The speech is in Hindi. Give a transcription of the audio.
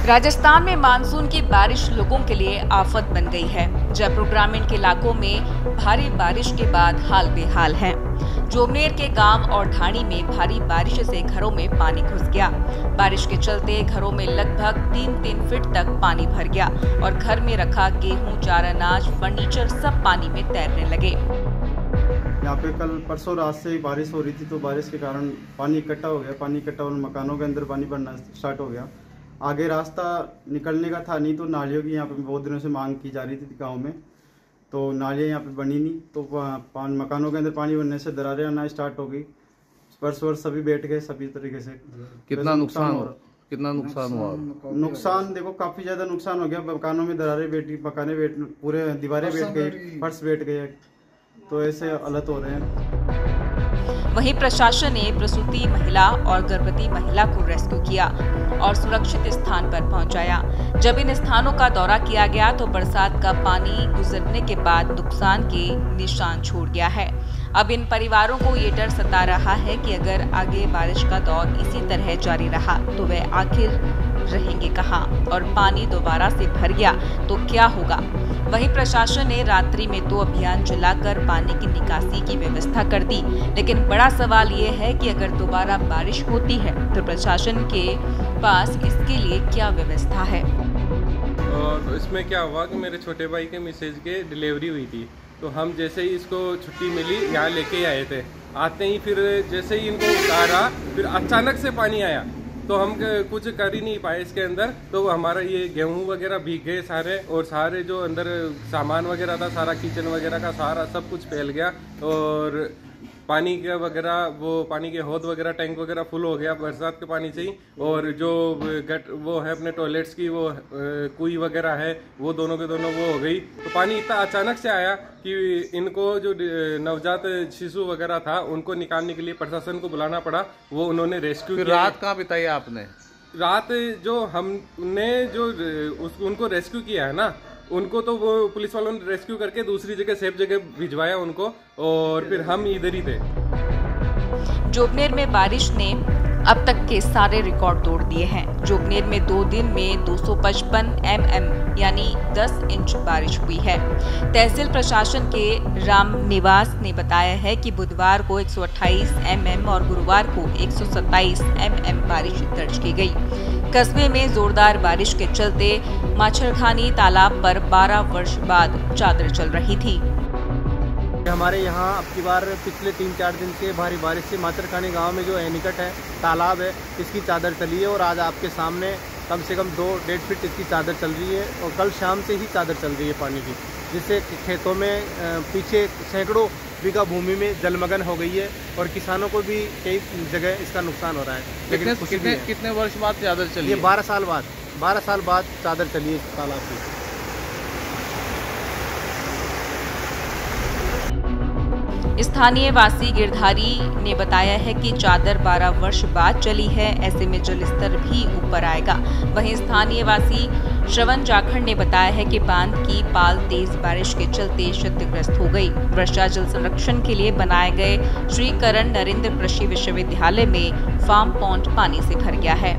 राजस्थान में मानसून की बारिश लोगों के लिए आफत बन गई है। जयपुर ग्रामीण के इलाकों में भारी बारिश के बाद हाल बेहाल है। जोबनेर के गांव और ढाणी में भारी बारिश से घरों में पानी घुस गया। बारिश के चलते घरों में लगभग 3-3 फीट तक पानी भर गया और घर में रखा गेहूं, चारा, अनाज, फर्नीचर सब पानी में तैरने लगे। यहाँ पे कल परसों रात से ही बारिश हो रही थी, तो बारिश के कारण पानी इकट्ठा हो गया। पानी इकट्ठा होने मकानों के अंदर पानी भरना स्टार्ट हो गया। आगे रास्ता निकलने का था नहीं, तो नालियों की यहाँ पे बहुत दिनों से मांग की जा रही थी गांव में, तो नालियाँ यहाँ पे बनी नहीं, तो मकानों के अंदर पानी भरने से दरारें आना स्टार्ट हो गई। फर्श वर्ष सभी बैठ गए सभी तरीके से। कितना नुकसान हुआ? नुकसान देखो काफी ज्यादा नुकसान हो गया। मकानों में दरारें बैठी, पूरे दीवारें बैठ गई, फर्श बैठ गए, तो ऐसे हालत हो रहे हैं। वहीं प्रशासन ने प्रसूति महिला और गर्भवती महिला को रेस्क्यू किया और सुरक्षित स्थान पर पहुंचाया। जब इन स्थानों का दौरा किया गया तो बरसात का पानी गुजरने के बाद नुकसान के निशान छोड़ गया है। अब इन परिवारों को ये डर सता रहा है कि अगर आगे बारिश का दौर इसी तरह जारी रहा तो वे आखिर रहेंगे कहां, और पानी दोबारा से भर गया तो क्या होगा। वहीं प्रशासन ने रात्रि में 2 अभियान चलाकर पानी की निकासी की व्यवस्था कर दी, लेकिन बड़ा सवाल ये है कि अगर दोबारा बारिश होती है तो प्रशासन के पास इसके लिए क्या व्यवस्था है। और इसमें क्या हुआ कि मेरे छोटे भाई के मिसेज के डिलीवरी हुई थी, तो हम जैसे ही इसको छुट्टी मिली यहाँ लेके आए थे। आते ही फिर जैसे ही इनको उतारा, फिर अचानक से पानी आया, तो हम कुछ कर ही नहीं पाए इसके अंदर। तो हमारा ये गेहूं वगैरह भीग गए सारे, और सारे जो अंदर सामान वगैरह था, सारा किचन वगैरह का सारा सब कुछ फैल गया। और पानी का वगैरह, वो पानी के हौद वगैरह, टैंक वगैरह फुल हो गया बरसात के पानी से ही। और जो वो है अपने टॉयलेट्स की वो कुई वगैरह है, वो दोनों के दोनों वो हो गई। तो पानी इतना अचानक से आया कि इनको जो नवजात शिशु वगैरह था उनको निकालने के लिए प्रशासन को बुलाना पड़ा। वो उन्होंने रेस्क्यू किया। रात कहाँ बिताई आपने? रात जो हमने जो उनको रेस्क्यू किया है ना, उनको तो वो पुलिस वालों ने रेस्क्यू करके दूसरी जगह, सेफ जगह भिजवाया उनको, और फिर हम इधर ही थे। जोबनेर में बारिश ने अब तक के सारे रिकॉर्ड तोड़ दिए हैं। जोबनेर में 2 दिन में 255 mm यानी 10 इंच बारिश हुई है। तहसील प्रशासन के राम निवास ने बताया है कि बुधवार को 128 mm और गुरुवार को 127 mm बारिश दर्ज की गई। कस्बे में जोरदार बारिश के चलते माछरखानी तालाब पर 12 वर्ष बाद चादर चल रही थी। हमारे यहाँ अब की बार पिछले 3-4 दिन से भारी बारिश से माछरखानी गांव में जो है निकट है तालाब है, इसकी चादर चली है। और आज आपके सामने कम से कम 2-1.5 फीट इसकी चादर चल रही है, और कल शाम से ही चादर चल रही है पानी की, जिससे खेतों में पीछे सैकड़ों बीघा भूमि में जलमग्न हो गई है, और किसानों को भी कई जगह इसका नुकसान हो रहा है। लेकिन कितने वर्ष बाद चादर चली? ये 12 साल बाद चादर चली है तालाब की। स्थानीय वासी गिरधारी ने बताया है कि चादर 12 वर्ष बाद चली है, ऐसे में जल स्तर भी ऊपर आएगा। वहीं स्थानीय वासी श्रवण जाखड़ ने बताया है कि बांध की पाल तेज बारिश के चलते क्षतिग्रस्त हो गई। वर्षा जल संरक्षण के लिए बनाए गए श्री करण नरेंद्र कृषि विश्वविद्यालय में फार्म पॉन्ड पानी से भर गया है।